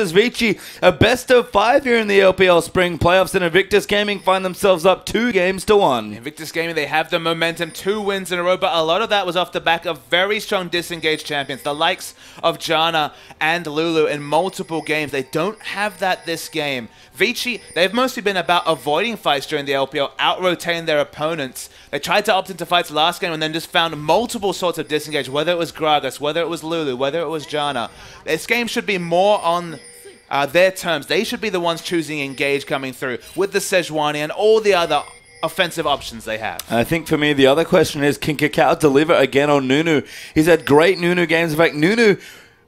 Vici, a best of 5 here in the LPL Spring Playoffs, and Invictus Gaming find themselves up 2-1. Invictus Gaming, they have the momentum, 2 wins in a row, but a lot of that was off the back of very strong disengaged champions, the likes of Janna and Lulu in multiple games. They don't have that this game. Vici, they've mostly been about avoiding fights during the LPL, out-rotating their opponents. They tried to opt into fights last game and then just found multiple sorts of disengage, whether it was Gragas, whether it was Lulu, whether it was Janna. This game should be more on their terms. They should be the ones choosing engage coming through with the Sejuani and all the other offensive options they have. I think for me, the other question is, can Kakao deliver again on Nunu? He's had great Nunu games. In fact, Nunu,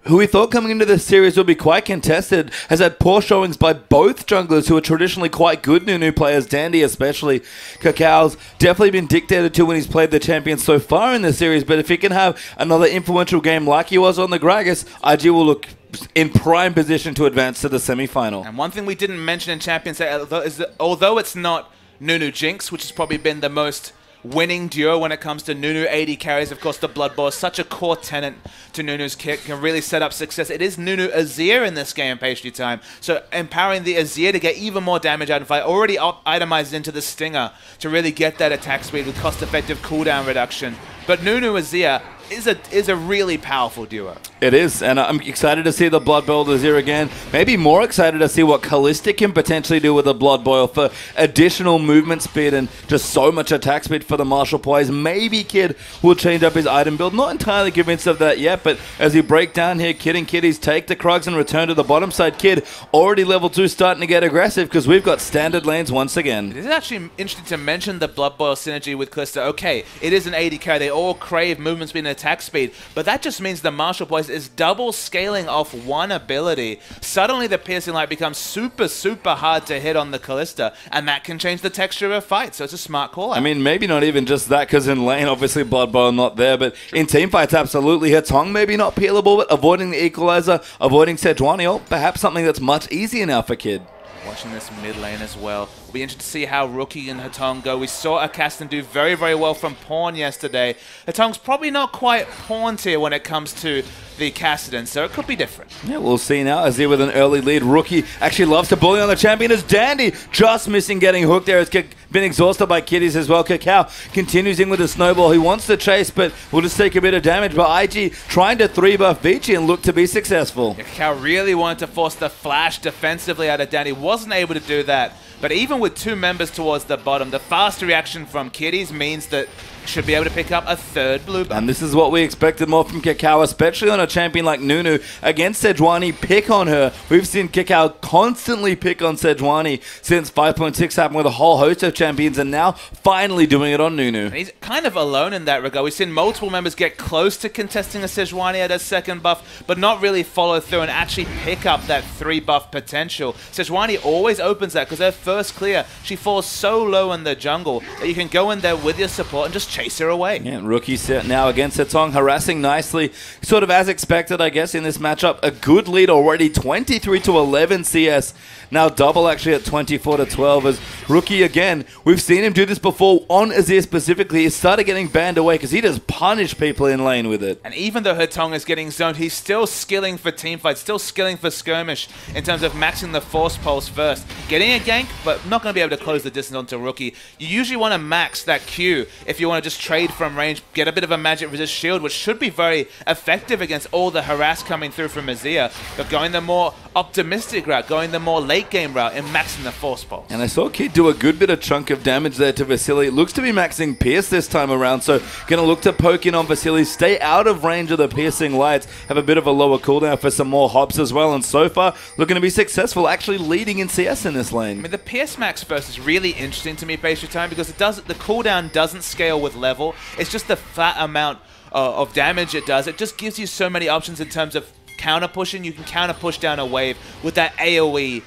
who we thought coming into this series would be quite contested, has had poor showings by both junglers who are traditionally quite good Nunu players, Dandy especially. Kakao's definitely been dictated to when he's played the champion so far in the series, but if he can have another influential game like he was on the Gragas, IG will look in prime position to advance to the semi-final. And one thing we didn't mention in Champions is that although it's not Nunu Jinx, which has probably been the most winning duo when it comes to Nunu AD carries, of course the Blood Bowl is such a core tenet to Nunu's kit, can really set up success. It is Nunu Azir in this game, Pastry Time, so empowering the Azir to get even more damage out of fight, already itemized into the Stinger to really get that attack speed with cost-effective cooldown reduction. But Nunu Azir is a really powerful duo. It is, and I'm excited to see the Blood Boil Azir again. Maybe more excited to see what Kalista can potentially do with the Blood Boil for additional movement speed and just so much attack speed for the Martial Poise. Maybe Kid will change up his item build. Not entirely convinced of that yet, but as you break down here, Kid and Kiddies take the Krugs and return to the bottom side. Kid already level 2 starting to get aggressive because we've got standard lanes once again. It is actually interesting to mention the Blood Boil synergy with Kalista. Okay, it is an AD carry. They all crave movement speed and attack speed, but that just means the Martial Poise is double scaling off one ability. Suddenly the Piercing Light becomes super, super hard to hit on the Kalista, and that can change the texture of a fight, so it's a smart call out. I mean, maybe not even just that, because in lane, obviously Blood Boil not there, but in team fights, absolutely. Hitong maybe not peelable, but avoiding the Equalizer, avoiding Sejuani, or perhaps something that's much easier now for Kid. Watching this mid lane as well. We'll be interested to see how Rookie and Hitong go. We saw Akaston do very, very well from Pawn yesterday. Hitong's probably not quite Pawn tier when it comes to the Kassadin, so it could be different. Yeah, we'll see now. Azir with an early lead. Rookie actually loves to bully on the champion as Dandy just missing getting hooked there. Has been exhausted by Kiddies as well. Kakao continues in with a snowball. He wants to chase, but will just take a bit of damage. But IG trying to 3-buff Vici and look to be successful. Yeah, Kakao really wanted to force the flash defensively out of Dandy. Wasn't able to do that. But even with 2 members towards the bottom, the fast reaction from Kiddies means that should be able to pick up a 3rd blue buff. And this is what we expected more from Kakao, especially on a champion like Nunu. Against Sejuani, pick on her. We've seen Kakao constantly pick on Sejuani since 5.6 happened with a whole host of champions, and now finally doing it on Nunu. And he's kind of alone in that regard. We've seen multiple members get close to contesting a Sejuani at a 2nd buff, but not really follow through and actually pick up that 3 buff potential. Sejuani always opens that because her first clear, she falls so low in the jungle that you can go in there with your support and just chase her away. Yeah, Rookie set now against Hitong, harassing nicely, sort of as expected, I guess, in this matchup. A good lead already, 23-11 CS. Now double actually at 24-12 as Rookie again. We've seen him do this before on Azir specifically. He started getting banned away because he just punished people in lane with it. And even though Hitong is getting zoned, he's still skilling for teamfights, still skilling for skirmish in terms of maxing the Force Pulse first. Getting a gank, but not going to be able to close the distance onto Rookie. You usually want to max that Q if you want to just trade from range, get a bit of a magic resist shield, which should be very effective against all the harass coming through from Azir, but going the more optimistic route, going the more late game route and maxing the Force Pulse. And I saw Kid do a good bit of chunk of damage there to Vasily. It looks to be maxing Pierce this time around, so going to look to poke in on Vasily, stay out of range of the piercing lights, have a bit of a lower cooldown for some more hops as well, and so far looking to be successful, actually leading in CS in this lane. I mean, the Pierce max first is really interesting to me, Pastry Time, because the cooldown doesn't scale with level. It's just the flat amount of damage it does. It just gives you so many options in terms of counter pushing. You can counter push down a wave with that AoE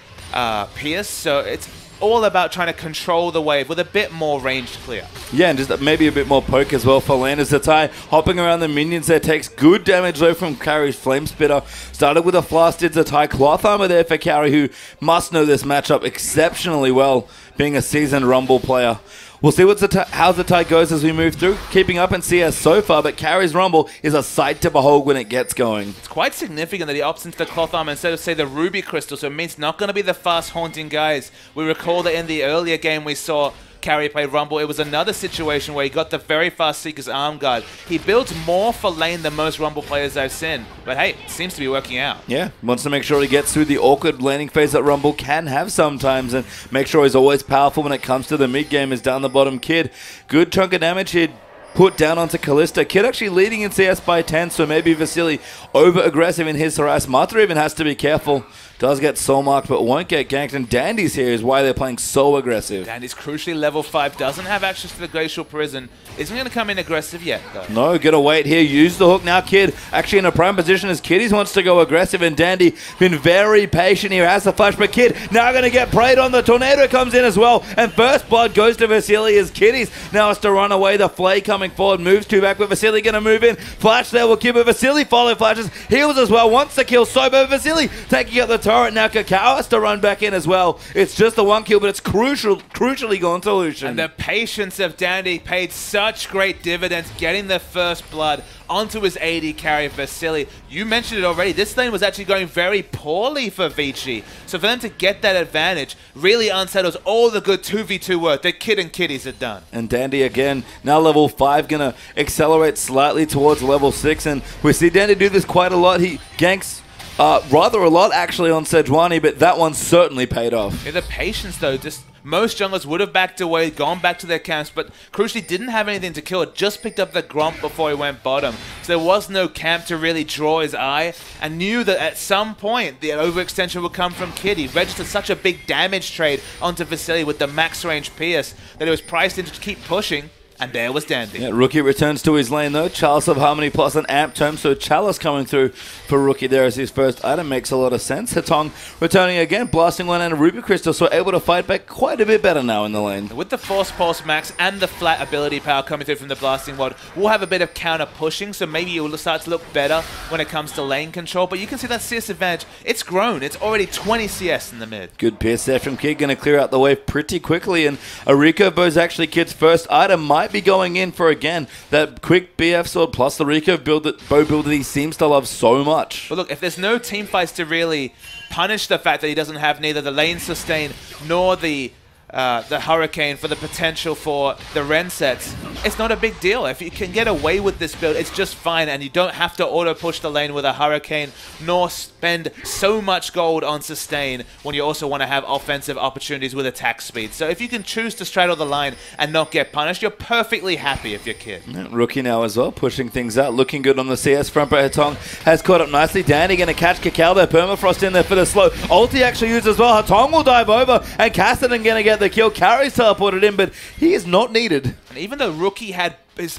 Pierce, so it's all about trying to control the wave with a bit more ranged clear. Yeah, and just maybe a bit more poke as well for Landers. Zatai hopping around the minions there, takes good damage though from Carry's Flame Spitter. Started with a flash, did Zatai. Cloth Armor there for Carry, who must know this matchup exceptionally well, being a seasoned Rumble player. We'll see how the tie goes as we move through. Keeping up in CS so far, but Carrie's Rumble is a sight to behold when it gets going. It's quite significant that he opts into the cloth armor instead of, say, the ruby crystal, so it means not going to be the fast haunting guys. We recall that in the earlier game we saw Carrie play Rumble. It was another situation where he got the very fast Seeker's arm guard. He builds more for lane than most Rumble players I've seen. But hey, it seems to be working out. Yeah, wants to make sure he gets through the awkward laning phase that Rumble can have sometimes and make sure he's always powerful when it comes to the mid game. Is down the bottom Kid. Good chunk of damage here. Put down onto Callista. Kid actually leading in CS by 10, so maybe Vici over-aggressive in his harass. Mata even has to be careful. Does get soul marked, but won't get ganked. And Dandy's here is why they're playing so aggressive. Dandy's crucially level 5, doesn't have access to the Glacial Prison. Isn't going to come in aggressive yet, though. No, gonna wait here. Use the hook now, Kid. Actually in a prime position as Kiddies wants to go aggressive, and Dandy been very patient here. Has the flash, but Kid now going to get preyed on. The tornado comes in as well, and first blood goes to Vici as Kiddies now has to run away. The Flay coming forward, moves two back with Vici going to move in. Flash there will keep it. Vici follow flashes, heals as well, wants to kill Sobo. Vici taking out the turret now. Cacao has to run back in as well. It's just the one kill, but it's crucially gone to Lucian. And the patience of Dandy paid such great dividends, getting the first blood onto his AD carry Vici. You mentioned it already, this lane was actually going very poorly for Vici. So for them to get that advantage really unsettles all the good 2v2 work that Kid and Kiddies had done. And Dandy again, now level 5, gonna accelerate slightly towards level 6, and we see Dandy do this quite a lot. He ganks rather a lot actually on Sejuani, but that one certainly paid off. Yeah, the patience though, just most junglers would have backed away, gone back to their camps, but crucially didn't have anything to kill. It just picked up the Gromp before he went bottom. So there was no camp to really draw his eye, and knew that at some point the overextension would come from Kid. He registered such a big damage trade onto Vici with the max range Pierce that it was priced in to keep pushing. And there was Dandy. Yeah, Rookie returns to his lane though. Chalice of Harmony plus an amp tome, so Chalice coming through for Rookie there as his first item. Makes a lot of sense. Hetong returning again, blasting one and a Ruby Crystal, so able to fight back quite a bit better now in the lane. With the Force Pulse Max and the flat ability power coming through from the Blasting Wad, we'll have a bit of counter pushing, so maybe it will start to look better when it comes to lane control. But you can see that CS advantage, it's grown. It's already 20 CS in the mid. Good pierce there from Kid, going to clear out the wave pretty quickly, and a Rico Bow's actually Kid's first item might be going in for again that quick BF sword plus the Rico bow build that he seems to love so much. But look, if there's no team fights to really punish the fact that he doesn't have neither the lane sustain nor the Hurricane for the potential for the Ren sets, it's not a big deal. If you can get away with this build, it's just fine, and you don't have to auto-push the lane with a Hurricane, nor spend so much gold on sustain when you also want to have offensive opportunities with attack speed. So if you can choose to straddle the line and not get punished, you're perfectly happy if you're Kid. Yeah, Rookie now as well, pushing things out, looking good on the CS front, but Hetong has caught up nicely. Danny going to catch Cacao there, Permafrost in there for the slow. Ulti actually used as well. Hetong will dive over, and Cassidy going to get the kill. Carrie's teleported in, but he is not needed. And even though Rookie had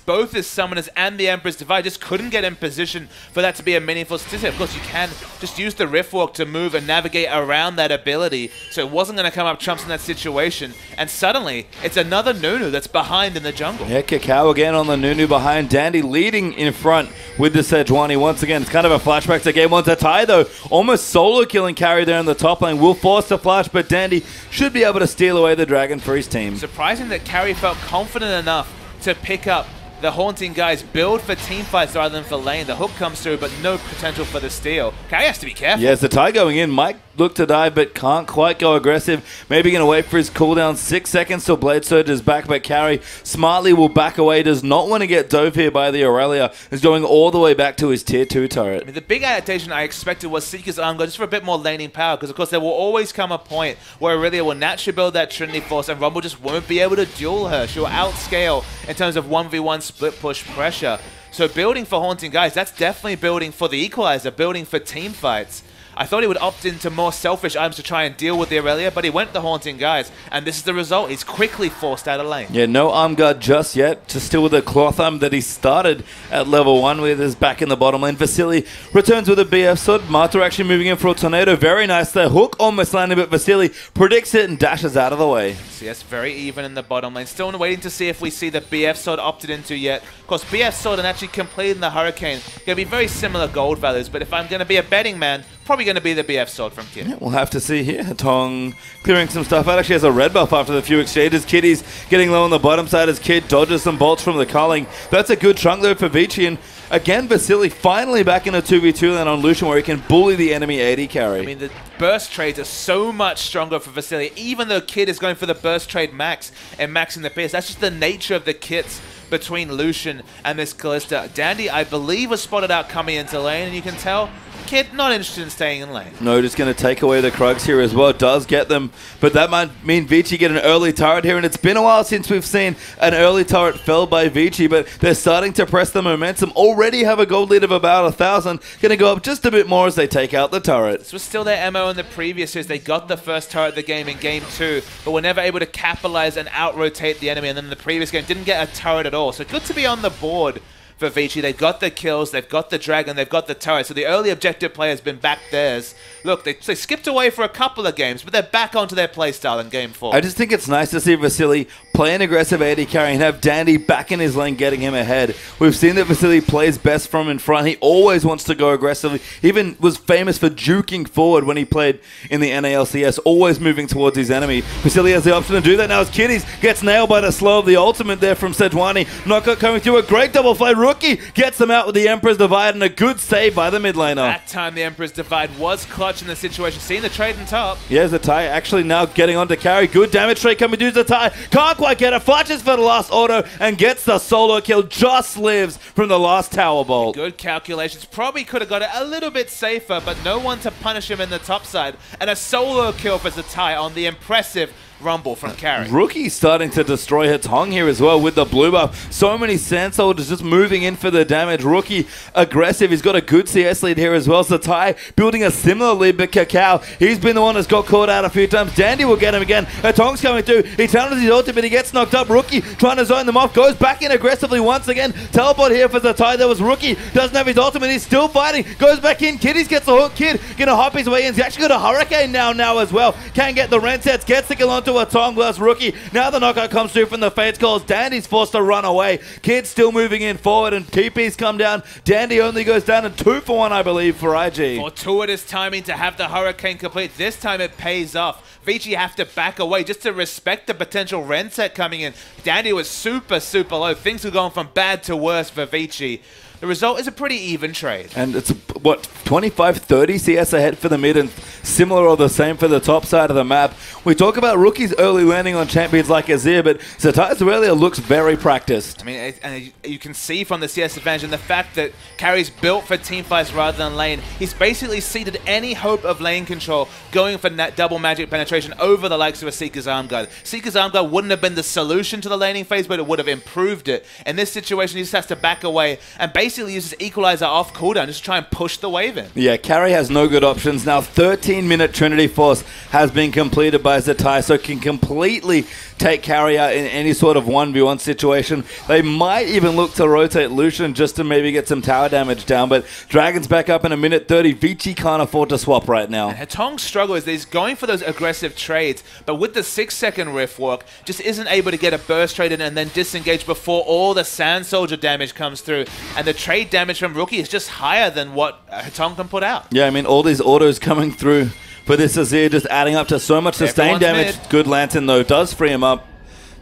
both his Summoners and the Emperor's Divide, just couldn't get in position for that to be a meaningful statistic. Of course, you can just use the Rift Walk to move and navigate around that ability, so it wasn't going to come up trumps in that situation. And suddenly, it's another Nunu that's behind in the jungle. Yeah, Cacao again on the Nunu behind. Dandy leading in front with the Sejuani once again. It's kind of a flashback to game 1 to tie though. Almost solo killing Carry there in the top lane. Will force the flash, but Dandy should be able to steal away the dragon for his team. Surprising that Carry felt confident enough to pick up the Haunting Guys build for team fights rather than for lane. The hook comes through, but no potential for the steal. Carry has to be careful. Yes, the tie going in. Mike looked to dive, but can't quite go aggressive. Maybe going to wait for his cooldown. 6 seconds till Blade Surge is back, but Carry smartly will back away. Does not want to get dove here by the Aurelia. Is going all the way back to his tier 2 turret. I mean, the big adaptation I expected was Seeker's Arm Guard just for a bit more laning power, because of course there will always come a point where Aurelia will naturally build that Trinity Force and Rumble just won't be able to duel her. She'll outscale in terms of 1v1 split push pressure. So building for Haunting Guys, that's definitely building for the Equalizer, building for team fights. I thought he would opt into more selfish items to try and deal with the Aurelia, but he went the Haunting Guys, and this is the result. He's quickly forced out of lane. Yeah, no arm guard just yet. Just still with the cloth arm that he started at level 1 with his back in the bottom lane. Vici returns with a BF sword. Mata actually moving in for a tornado. Very nice there. Hook almost landing, but Vici predicts it and dashes out of the way. CS very even in the bottom lane. Still waiting to see if we see the BF sword opted into yet. Of course, BF sword and actually completing the Hurricane going to be very similar gold values, but if I'm going to be a betting man, probably going to be the BF sword from Kid. Yeah, we'll have to see here. Tong clearing some stuff out. Actually has a red buff after the few exchanges. Kitty's getting low on the bottom side as Kid dodges some bolts from the culling. That's a good chunk there for Vici. And again, Vasily finally back in a 2v2 lane on Lucian where he can bully the enemy AD carry. I mean, the burst trades are so much stronger for Vasily, even though Kid is going for the burst trade max and maxing the pierce. That's just the nature of the kits between Lucian and this Kalista. Dandy, I believe, was spotted out coming into lane, and you can tell Kid not interested in staying in lane. No, just going to take away the Krugs here as well. Does get them, but that might mean Vici get an early turret here, and it's been a while since we've seen an early turret felled by Vici, but they're starting to press the momentum. Already have a gold lead of about 1,000. Going to go up just a bit more as they take out the turret. This was still their MO in the previous years. They got the first turret of the game in Game 2, but were never able to capitalize and out-rotate the enemy, and then in the previous game didn't get a turret at all. So good to be on the board for Vici. They've got the kills, they've got the dragon, they've got the turret. So the early objective play has been back theirs. Look, they skipped away for a couple of games, but they're back onto their playstyle in Game 4. I just think it's nice to see Vasily play an aggressive AD carry and have Dandy back in his lane getting him ahead. We've seen that Vasily plays best from in front. He always wants to go aggressively. He even was famous for juking forward when he played in the NALCS, always moving towards his enemy. Vasily has the option to do that now as Kitties gets nailed by the slow of the ultimate there from Sejuani. Knockout coming through, a great double play. Rookie gets them out with the Emperor's Divide and a good save by the mid laner. That time the Emperor's Divide was clutch in the situation. Seeing the trade in top. Yeah, Zatai actually now getting on to carry. Good damage trade coming to Zatai. Can't quite get it. Flashes for the last auto and gets the solo kill. Just lives from the last tower bolt. Good calculations. Probably could have got it a little bit safer, but no one to punish him in the top side. And a solo kill for Zatai on the impressive Rumble from Carry. Rookie starting to destroy her tongue here as well with the blue buff. So many Sand Soldiers just moving in for the damage. Rookie aggressive. He's got a good CS lead here as well. Zatai building a similar lead, but Kakao, he's been the one that's got caught out a few times. Dandy will get him again. Her tongue's coming through. He challenges his ultimate, but he gets knocked up. Rookie trying to zone them off. Goes back in aggressively once again. Teleport here for Zatai. There was Rookie. Doesn't have his ultimate. He's still fighting. Goes back in. Kiddies gets the hook. Kid gonna hop his way in. He's actually got a Hurricane now as well. Can get the rent sets. Gets the kill onto a tongue. Plus Rookie. Now the knockout comes through from the Fates calls. Dandy's forced to run away. Kid still moving in forward and TP's come down. Dandy only goes down and 2 for 1, I believe, for IG. Fortuitous timing to have the Hurricane complete. This time it pays off. Vici have to back away just to respect the potential rend set coming in. Dandy was super low. Things were going from bad to worse for Vici. The result is a pretty even trade. And it's, what, 25-30 CS ahead for the mid and similar or the same for the top side of the map. We talk about Rookie's early landing on champions like Azir, but Zatai's Aurelia looks very practiced. I mean, and you can see from the CS advantage and the fact that Carry's built for teamfights rather than lane. He's basically ceded any hope of lane control going for double magic penetration over the likes of a Seeker's Arm Guard. Seeker's Arm Guard wouldn't have been the solution to the laning phase, but it would have improved it. In this situation, he just has to back away and basically uses Equalizer off cooldown just to try and push the wave in. Yeah, Carry has no good options. Now 13-minute Trinity Force has been completed by Zatai, so can completely take Carry out in any sort of 1v1 situation. They might even look to rotate Lucian just to maybe get some tower damage down, but Dragon's back up in a minute 30. Vici can't afford to swap right now. And Hetong's struggle is that he's going for those aggressive trades, but with the 6-second rift walk, just isn't able to get a burst trade in and then disengage before all the Sand Soldier damage comes through. And the trade damage from Rookie is just higher than what Hetong can put out. Yeah, I mean, all these autos coming through for this Azir just adding up to so much sustained damage. Mid. Good Lantern, though, does free him up.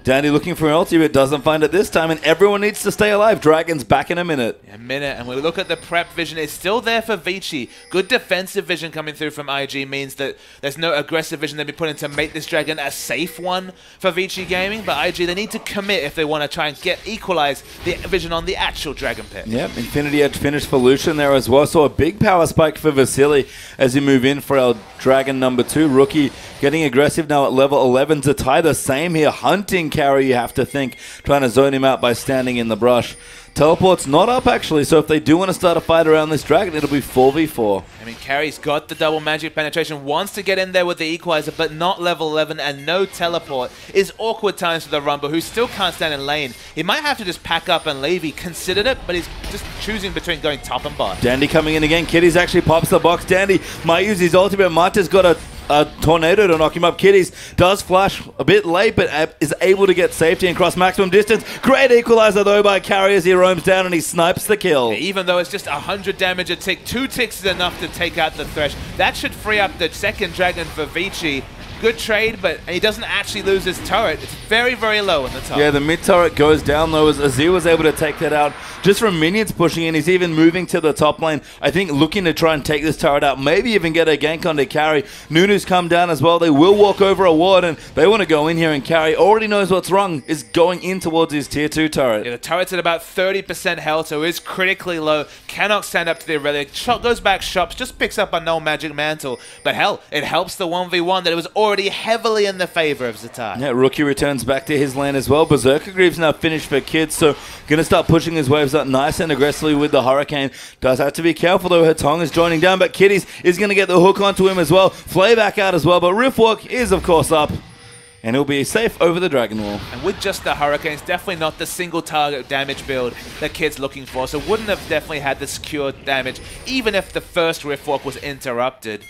Dandy looking for an ulti, but doesn't find it this time, and everyone needs to stay alive. Dragon's back in a minute. And we look at the prep vision. It's still there for Vici. Good defensive vision coming through from IG means that there's no aggressive vision they'll be putting to make this Dragon a safe one for Vici Gaming, but IG, they need to commit if they want to try and equalize the vision on the actual Dragon Pit. Yep, Infinity Edge finish for Lucian there as well, so a big power spike for Vasily as we move in for our Dragon number 2. Rookie getting aggressive now at level 11. Zatai the same here, hunting Carry, you have to think, trying to zone him out by standing in the brush. Teleport's not up, actually, so if they do want to start a fight around this Dragon, it'll be 4v4. I mean, Carry's got the double magic penetration, wants to get in there with the Equalizer, but not level 11 and no teleport. Is awkward times for the Rumble, who still can't stand in lane. He might have to just pack up and leave. He considered it, but he's just choosing between going top and bot. Dandy coming in again. Kitties actually pops the box. Dandy might use his ultimate. Marta's got a a tornado to knock him up. Kitties does flash a bit late, but is able to get safety and cross maximum distance. Great equalizer, though, by Carry as he roams down and he snipes the kill. Even though it's just 100 damage a tick, 2 ticks is enough to take out the Thresh. That should free up the second Dragon for Vici. Good trade, but he doesn't actually lose his turret. It's very, very low in the top. Yeah, the mid turret goes down, though, as Azir was able to take that out just from minions pushing in. He's even moving to the top lane, I think, looking to try and take this turret out, maybe even get a gank on to Carry. Nunu's come down as well. They will walk over a ward, and they want to go in here, and Carry already knows what's wrong, is going in towards his tier 2 turret. Yeah, the turret's at about 30% health, so is critically low. Cannot stand up to the Aurelia. Goes back shops, just picks up a null magic mantle. But hell, it helps the 1v1 that it was already heavily in the favor of Zatai. Yeah, Rookie returns back to his lane as well. Berserker Greaves now finished for Kids, so going to start pushing his waves up nice and aggressively with the Hurricane. Does have to be careful, though. Hetong is joining down, but Kitties is going to get the hook onto him as well. Flay back out as well, but Riftwalk is, of course, up. And he'll be safe over the Dragon Wall. And with just the Hurricanes, definitely not the single target damage build that Kid's looking for. So wouldn't have definitely had the secured damage, even if the first Riftwalk was interrupted.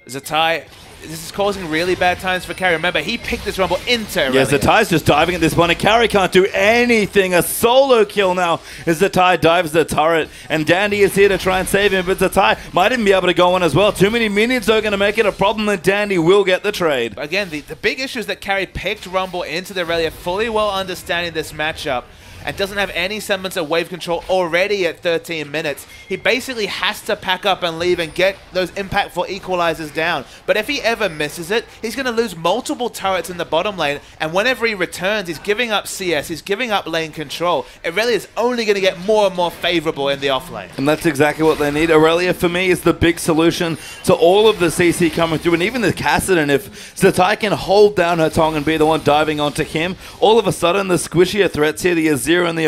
Zatai, this is causing really bad times for Carry. Remember, he picked this Rumble into Aurelia. Yeah, Zatai's just diving at this point, and Carry can't do anything. A solo kill now as Zatai dives the turret, and Dandy is here to try and save him, but Zatai might even be able to go on as well. Too many minions are going to make it a problem, and Dandy will get the trade. Again, the big issue is that Carry picked Rumble into the Aurelia, fully well understanding this matchup, and doesn't have any semblance of wave control already at 13 minutes. He basically has to pack up and leave and get those impactful equalizers down. But if he ever misses it, he's going to lose multiple turrets in the bottom lane, and whenever he returns, he's giving up CS, he's giving up lane control. Aurelia is only going to get more and more favorable in the off lane. And that's exactly what they need. Aurelia, for me, is the big solution to all of the CC coming through, and even the Kassadin. If Zatai can hold down her tongue and be the one diving onto him, all of a sudden, the squishier threats here, the Azir and the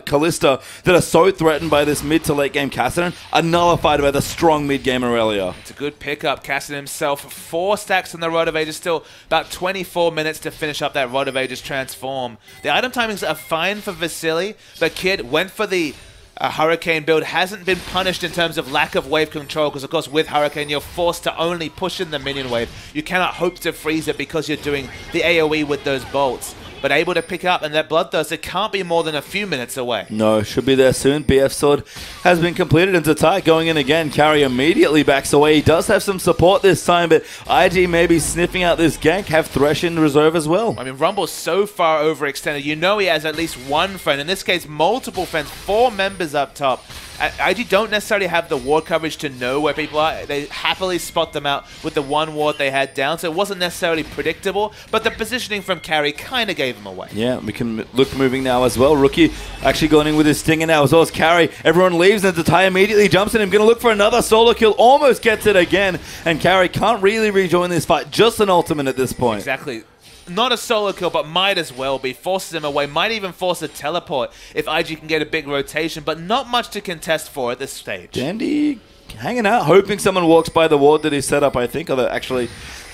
Kalista, that are so threatened by this mid to late game Kassadin, are nullified by the strong mid game Aurelia. It's a good pickup. Kassadin himself, 4 stacks on the Rod of Ages, still about 24 minutes to finish up that Rod of Ages transform. The item timings are fine for Vasily, but Kid went for the Hurricane build, hasn't been punished in terms of lack of wave control, because of course with Hurricane you're forced to only push in the minion wave. You cannot hope to freeze it because you're doing the AoE with those bolts. But able to pick up, and that Bloodthirst, it can't be more than a few minutes away. No, should be there soon. BF Sword has been completed, and Zatai going in again. Carry immediately backs away. He does have some support this time, but IG may be sniffing out this gank, have Thresh in reserve as well. I mean, Rumble's so far overextended. You know he has at least one friend, in this case multiple friends, 4 members up top. IG don't necessarily have the ward coverage to know where people are. They happily spot them out with the one ward they had down, so it wasn't necessarily predictable, but the positioning from Carry kind of gave him away. Yeah, we can look moving now as well. Rookie actually going in with his stinger now as well as Carry. Everyone leaves, and Zatai immediately jumps in him, going to look for another solo kill, almost gets it again, and Carry can't really rejoin this fight. Just an ultimate at this point. Exactly. Not a solo kill, but might as well be. Forces him away, might even force a teleport if IG can get a big rotation, but not much to contest for at this stage. Dandy hanging out, hoping someone walks by the ward that he set up, I think. Although, actually,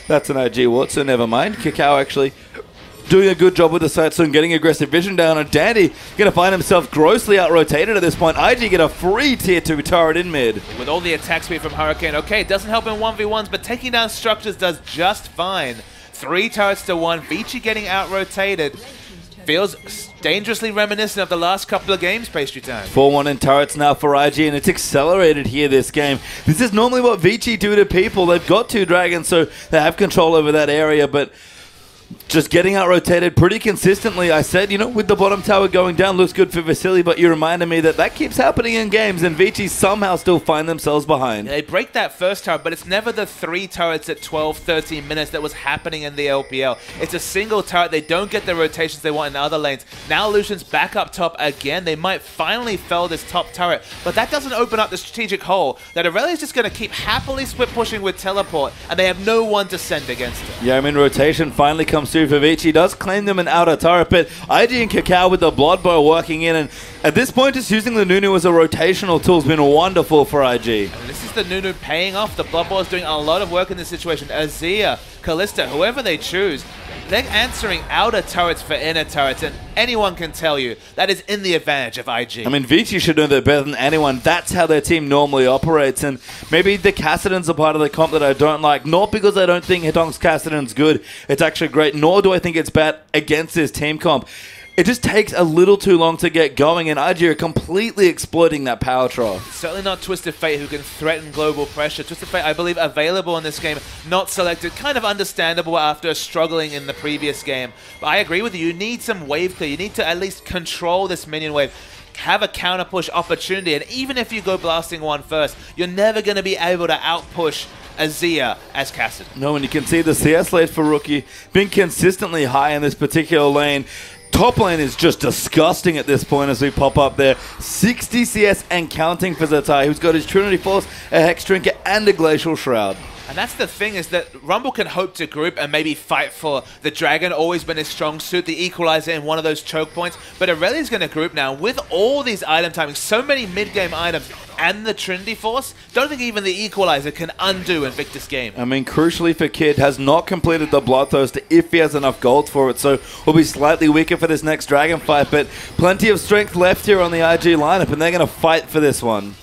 that's an IG ward, so never mind. Kakao actually doing a good job with the side soon, getting aggressive vision down, and Dandy going to find himself grossly out-rotated at this point. IG get a free tier 2 turret in mid. With all the attack speed from Hurricane, okay, it doesn't help in 1v1s, but taking down structures does just fine. 3 turrets to 1, Vici getting out-rotated. Feels dangerously reminiscent of the last couple of games, Pastry Time. 4-1 in turrets now for IG, and it's accelerated here this game. This is normally what Vici do to people. They've got 2 dragons, so they have control over that area, but just getting out-rotated pretty consistently. I said, you know, with the bottom tower going down, looks good for Vasily, but you reminded me that that keeps happening in games, and Vici somehow still find themselves behind. They break that first turret, but it's never the 3 turrets at 12, 13 minutes that was happening in the LPL. It's a single turret. They don't get the rotations they want in other lanes. Now Lucian's back up top again. They might finally fell this top turret, but that doesn't open up the strategic hole that Aurelia's just going to keep happily split pushing with teleport, and they have no one to send against it. Yeah, I mean, rotation finally comes through for Vici. Does claim them an outer turret, but IG and Kakao with the Blood Bow working in, and at this point just using the Nunu as a rotational tool has been wonderful for IG. And this is the Nunu paying off. The Blood Bow is doing a lot of work in this situation. Azir, Kalista, whoever they choose, they're answering outer turrets for inner turrets, and anyone can tell you that is in the advantage of IG. I mean, Vici should know that better than anyone. That's how their team normally operates, and maybe the Kassadin's a part of the comp that I don't like, not because I don't think Hetong's Kassadin's good. It's actually great, nor do I think it's bad against this team comp. It just takes a little too long to get going, and IG are completely exploiting that power trough. Certainly not Twisted Fate, who can threaten global pressure. Twisted Fate, I believe, available in this game, not selected. Kind of understandable after struggling in the previous game. But I agree with you. You need some wave clear. You need to at least control this minion wave. Have a counter push opportunity, and even if you go blasting one first, you're never going to be able to outpush Azia as Kassadin. No, and you can see the CS lane for Rookie being consistently high in this particular lane. Top lane is just disgusting at this point as we pop up there. 60 CS and counting for Zatai, who's got his Trinity Force, a Hex Trinket, and a Glacial Shroud. And that's the thing, is that Rumble can hope to group and maybe fight for the Dragon, always been his strong suit, the Equalizer in one of those choke points. But Aurelia's going to group now with all these item timings, so many mid-game items, and the Trinity Force. Don't think even the Equalizer can undo Invictus game. I mean, crucially for Kid, has not completed the Bloodthirst if he has enough gold for it, so will be slightly weaker for this next Dragon fight, but plenty of strength left here on the IG lineup, and they're going to fight for this one.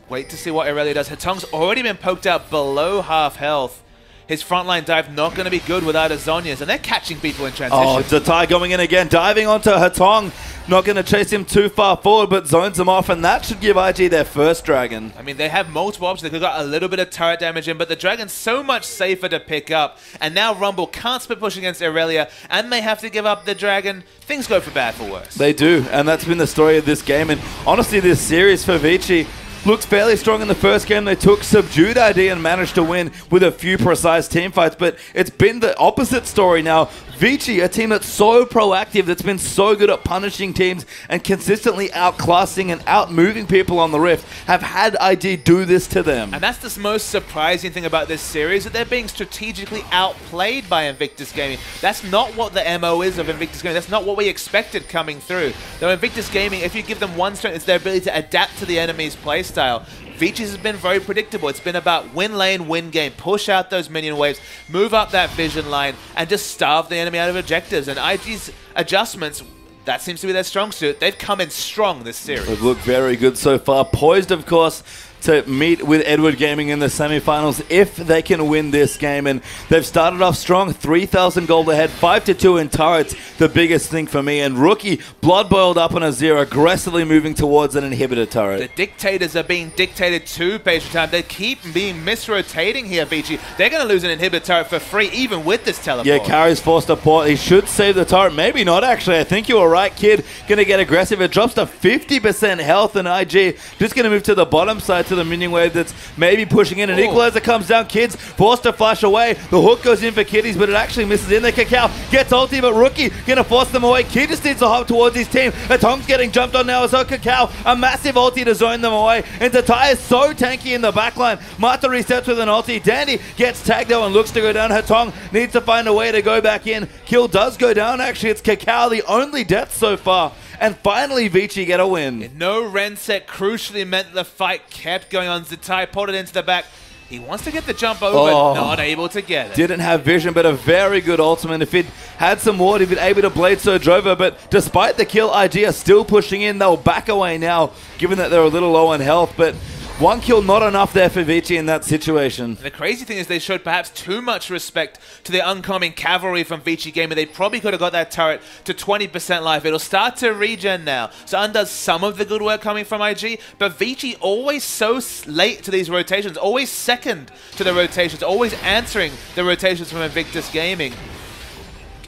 Wait to see what Aurelia does. Hetong's already been poked out below half health. His frontline dive not going to be good without a Zhonya's, and they're catching people in transition. Oh, Zatai going in again, diving onto Hetong. Not going to chase him too far forward, but zones him off, and that should give IG their first Dragon. I mean, they have multiple options. They could have got a little bit of turret damage in, but the Dragon's so much safer to pick up. And now Rumble can't split push against Aurelia, and they have to give up the Dragon. Things go for bad for worse. They do, and that's been the story of this game. And honestly, this series for Vici looked fairly strong in the first game. They took subdued ID and managed to win with a few precise team fights, but it's been the opposite story now. Vici, a team that's so proactive, that's been so good at punishing teams and consistently outclassing and outmoving people on the Rift, have had ID do this to them. And that's the most surprising thing about this series, that they're being strategically outplayed by Invictus Gaming. That's not what the MO is of Invictus Gaming. That's not what we expected coming through. Though Invictus Gaming, if you give them one strength, it's their ability to adapt to the enemy's playstyle. Vici's has been very predictable. It's been about win lane, win game, push out those minion waves, move up that vision line, and just starve the enemy out of objectives. And IG's adjustments, that seems to be their strong suit. They've come in strong this series. They've looked very good so far. Poised, of course, to meet with Edward Gaming in the semifinals if they can win this game. And they've started off strong, 3,000 gold ahead, 5-2 in turrets, the biggest thing for me. And Rookie, blood boiled up on a zero, aggressively moving towards an inhibitor turret. The dictators are being dictated to Page time. They keep being misrotating here, Vici. They're going to lose an inhibitor turret for free, even with this teleport. Yeah, Carry's forced to port. He should save the turret. Maybe not, actually. I think you were right, Kid. Going to get aggressive. It drops to 50% health, and IG just going to move to the bottom side to the minion wave that's maybe pushing in. An Equalizer comes down. Kid's forced to flash away. The hook goes in for Kiddies, but it actually misses in there. Cacao gets ulti, but Rookie going to force them away. Kid just needs to hop towards his team. Hetong's getting jumped on now as well. Cacao, a massive ulti to zone them away. And Zatai is so tanky in the backline. Marta resets with an ulti. Dandy gets tagged though and looks to go down. Hetong needs to find a way to go back in. Kill does go down. Actually, it's Cacao, the only death so far. And finally, Vici get a win. No Ren set crucially meant that the fight kept going on. Zatai pulled it into the back. He wants to get the jump over, not able to get it. Didn't have vision, but a very good ultimate. If he'd had some ward, he'd been able to blade surge over. But despite the kill, IG are still pushing in. They'll back away now, given that they're a little low on health. But one kill, not enough there for Vici in that situation. And the crazy thing is they showed perhaps too much respect to the oncoming cavalry from Vici Gamer. They probably could have got that turret to 20% life. It'll start to regen now. So undoes some of the good work coming from IG, but Vici always so late to these rotations, always second to the rotations, always answering the rotations from Invictus Gaming.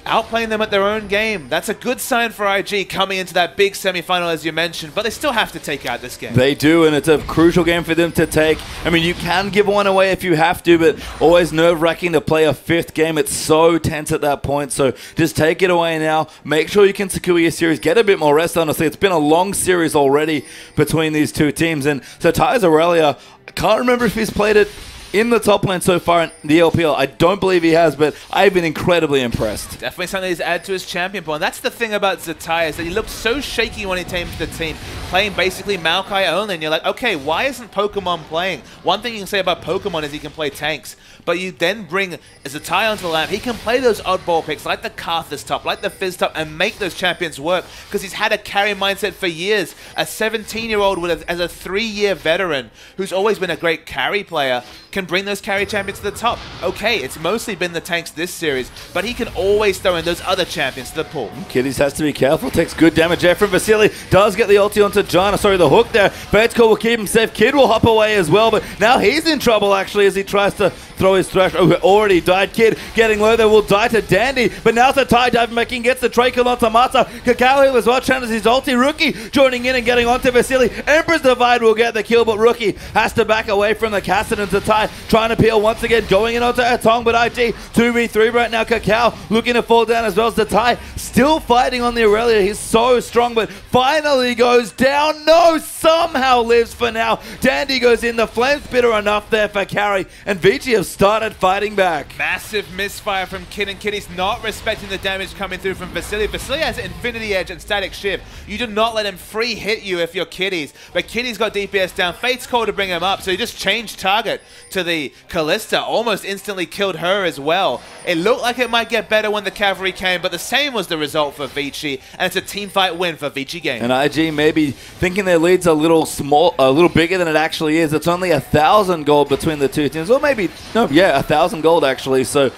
Outplaying them at their own game. That's a good sign for IG coming into that big semi-final, as you mentioned, but they still have to take out this game. They do, and it's a crucial game for them to take. I mean, you can give one away if you have to, but always nerve-wracking to play a fifth game. It's so tense at that point, so just take it away now. Make sure you can secure your series. Get a bit more rest, honestly. It's been a long series already between these two teams, and so Ty's Aurelia, I can't remember if he's played it in the top lane so far in the LPL. I don't believe he has, but I've been incredibly impressed. Definitely something he's added to his champion pool. And that's the thing about Zatai, is that he looked so shaky when he came to the team, playing basically Maokai only. And you're like, okay, why isn't Pokemon playing? One thing you can say about Pokemon is he can play tanks. But you then bring Zatai onto the lamp. He can play those oddball picks like the Karthus top, like the Fizz top, and make those champions work because he's had a carry mindset for years. A 17-year-old as a 3-year veteran who's always been a great carry player can bring those carry champions to the top. Okay, it's mostly been the tanks this series, but he can always throw in those other champions to the pool. Kiddies has to be careful. Takes good damage there from Vasily. Does get the ulti onto Jana. Sorry, the hook there. Fate's Call will keep him safe. Kid will hop away as well, but now he's in trouble actually as he tries to throw his Thresh. Oh, already died. Kid getting low there will die to Dandy, but now the tie diving back in, gets the Draco onto Mata. Kakao here as well, channels his ulti. Rookie joining in and getting onto Vasily. Emperor's Divide will get the kill, but Rookie has to back away from the Kassadin to tie, trying to peel once again, going in onto Atong, but IG 2v3 right now. Kakao looking to fall down as well as the tie, still fighting on the Aurelia. He's so strong, but finally goes down. No, somehow lives for now. Dandy goes in, the flame spitter enough there for carry, and Vici have started fighting back. Massive misfire from Kid, and Kid is not respecting the damage coming through from Vasily. Vasily has Infinity Edge and Static Shift. You do not let him free hit you if you're Kiddies, but Kiddies got DPS down. Fate's Call to bring him up, so he just changed target to the Callista, almost instantly killed her as well. It looked like it might get better when the cavalry came, but the same was the result for Vici, and it's a team fight win for Vici game. And IG maybe thinking their lead's a little small, a little bigger than it actually is. It's only 1,000 gold between the two teams, or maybe, no, yeah, 1,000 gold actually, so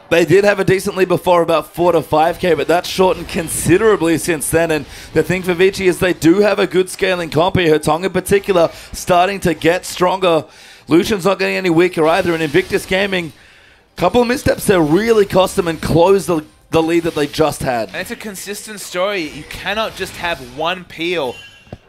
they did have a decent lead before, about 4 to 5k, but that's shortened considerably since then. And the thing for Vici is they do have a good scaling comp here. Tongue in particular starting to get stronger. Lucian's not getting any weaker either, and Invictus Gaming, a couple of missteps there really cost them and closed the lead that they just had. And it's a consistent story. You cannot just have one peel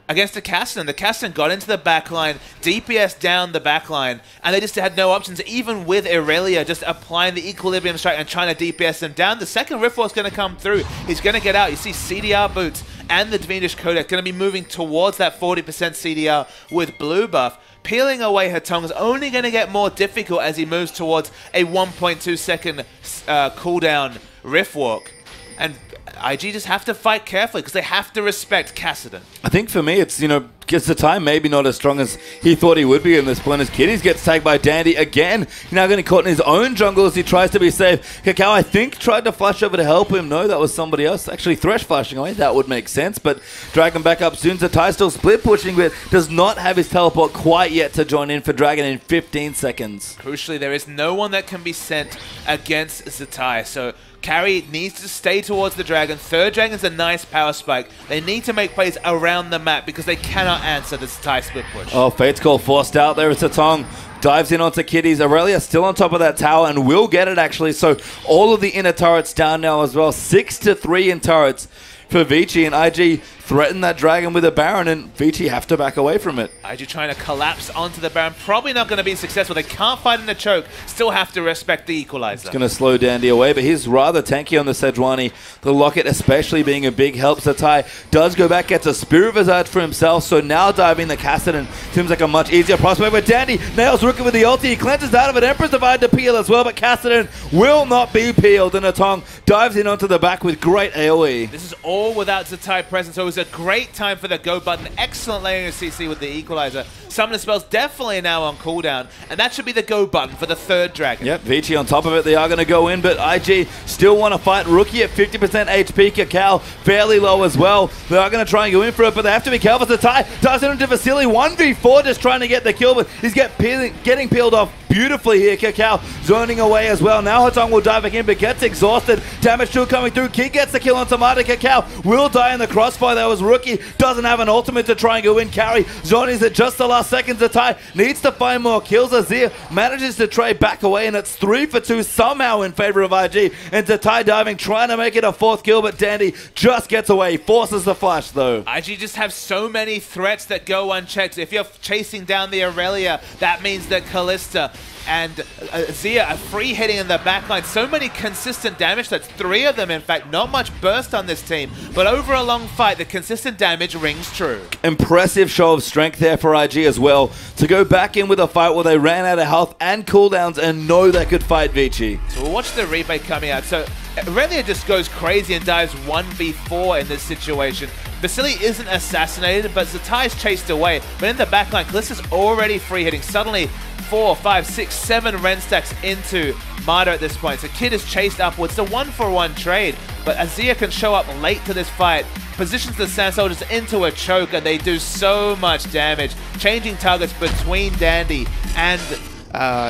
against the Kassadin. The Kassadin got into the backline, DPS down the backline, and they just had no options, even with Aurelia just applying the Equilibrium Strike and trying to DPS them down. The second Rift Wall's going to come through. He's going to get out. You see CDR boots and the Dvinish Codec going to be moving towards that 40% CDR with blue buff. Peeling away her tongue is only going to get more difficult as he moves towards a 1.2 second cooldown Rift Walk. And IG just have to fight carefully because they have to respect Kassadin. I think for me, it's, you know, gets the time maybe not as strong as he thought he would be in this point as Kiddies gets tagged by Dandy again. He's now getting caught in his own jungle as he tries to be safe. Kakao, I think, tried to flash over to help him. No, that was somebody else. Actually, Thresh flashing away. That would make sense, but Dragon back up soon. Zatai still split pushing, but does not have his teleport quite yet to join in for Dragon in 15 seconds. Crucially, there is no one that can be sent against Zatai, so carry needs to stay towards the Dragon. Third Dragon's a nice power spike. They need to make plays around the map because they cannot answer this Zatai split push. Oh, Fate's Call forced out there. It's a Tongue. Dives in onto Kiddies. Aurelia still on top of that tower and will get it actually. So all of the inner turrets down now as well. 6 to 3 in turrets for Vici, and IG threaten that Dragon with a Baron, and Vici have to back away from it. IG trying to collapse onto the Baron. Probably not going to be successful. They can't fight in the choke. Still have to respect the Equalizer. It's going to slow Dandy away, but he's rather tanky on the Sejuani. The Locket especially being a big help. Zatai does go back, gets a Spirit Visage for himself, so now diving the Kassadin seems like a much easier prospect. But Dandy nails Rookie with the ulti. He cleanses out of it. Emperor's Divide to peel as well, but Kassadin will not be peeled, and Atong dives in onto the back with great AoE. This is all without Zatai present, so it was a great time for the go button. Excellent layering of CC with the Equalizer. Some of the spells definitely now on cooldown, and that should be the go button for the third Dragon. Yep, Vici on top of it. They are going to go in, but IG still want to fight. Rookie at 50% HP. Kakao fairly low as well. They are going to try and go in for it, but they have to be careful. Zatai dives into Vasily. 1v4 just trying to get the kill, but he's getting peeled off beautifully here. Kakao zoning away as well. Now Hatong will dive back in, but gets exhausted. Damage still coming through. Kid gets the kill on Tamata. Kakao will die in the crossfire. That was Rookie. Doesn't have an ultimate to try and go in. Carry. Zoni's at just the last seconds. Zatai needs to find more kills. Azir manages to trade back away, and it's 3 for 2 somehow in favor of IG. And Zatai diving, trying to make it a 4th kill, but Dandy just gets away. Forces the flash though. IG just have so many threats that go unchecked. If you're chasing down the Aurelia, that means that Callista And Zia free hitting in the backline. So many consistent damage. That's 3 of them, in fact. Not much burst on this team. But over a long fight, the consistent damage rings true. Impressive show of strength there for IG as well. To go back in with a fight where they ran out of health and cooldowns and know they could fight Vici. So we'll watch the replay coming out. So Aurelia just goes crazy and dives 1v4 in this situation. Vasily isn't assassinated, but Zatai is chased away. But in the backline, Kalista's already free hitting. Suddenly, 4, 5, 6, 7 Ren stacks into Marta at this point. So Kid is chased upwards. It's a 1-for-1 trade, but Azir can show up late to this fight, positions the Sand Soldiers into a choke, and they do so much damage, changing targets between Dandy and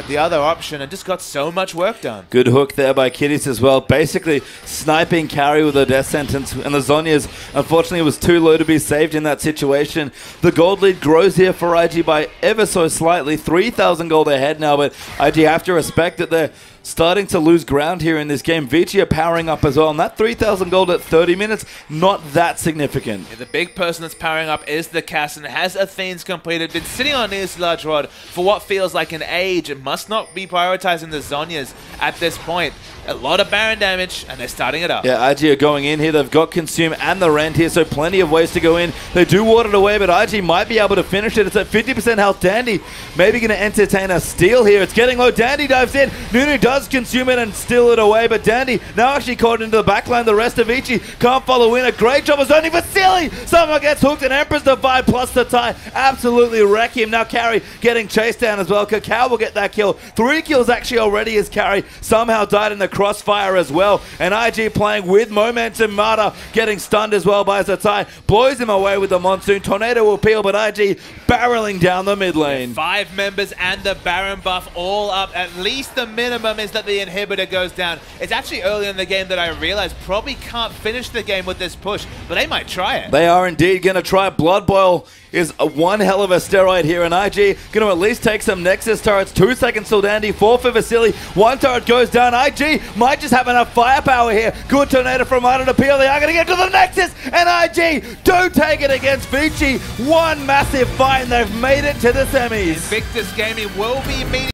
the other option, and just got so much work done. Good hook there by Kiddies as well. Basically sniping carry with a death sentence, and the Zhonya's unfortunately was too low to be saved in that situation. The gold lead grows here for IG by ever so slightly. 3,000 gold ahead now, but IG have to respect that they're starting to lose ground here in this game. Vici are powering up as well, and that 3,000 gold at 30 minutes, not that significant. Yeah, the big person that's powering up is the Cassin. Has Athene's completed, been sitting on his large rod for what feels like an age. It must not be prioritizing the Zhonyas at this point. A lot of Baron damage, and they're starting it up. Yeah, IG are going in here. They've got Consume and the Rend here, so plenty of ways to go in. They do ward it away, but IG might be able to finish it. It's at 50% health. Dandy maybe going to entertain a steal here. It's getting low. Dandy dives in. Nunu does consume it and steal it away, but Dandy now actually caught into the backline. The rest of Vici can't follow in. A great job is only Vasily. Someone gets hooked, and Emperor's Divide plus the tie absolutely wreck him. Now Carry getting chased down as well. Cacao will get that kill. 3 kills actually already as Carry somehow died in the crossfire as well. And IG playing with momentum. Marta getting stunned as well by Zatai. Blows him away with the Monsoon. Tornado will peel, but IG barreling down the mid lane. 5 members and the Baron buff all up. At least the minimum is that the inhibitor goes down. It's actually early in the game that I realized probably can't finish the game with this push, but they might try it. They are indeed going to try. Blood Boil is one hell of a steroid here, and IG going to at least take some Nexus turrets. 2 seconds till Dandy, 4 for Vasily. 1 turret goes down. IG might just have enough firepower here. Good Tornado from Marta to peel. They are going to get to the Nexus, and IG do take it against Vici. One massive fight, and they've made it to the semis. Invictus Gaming will be meeting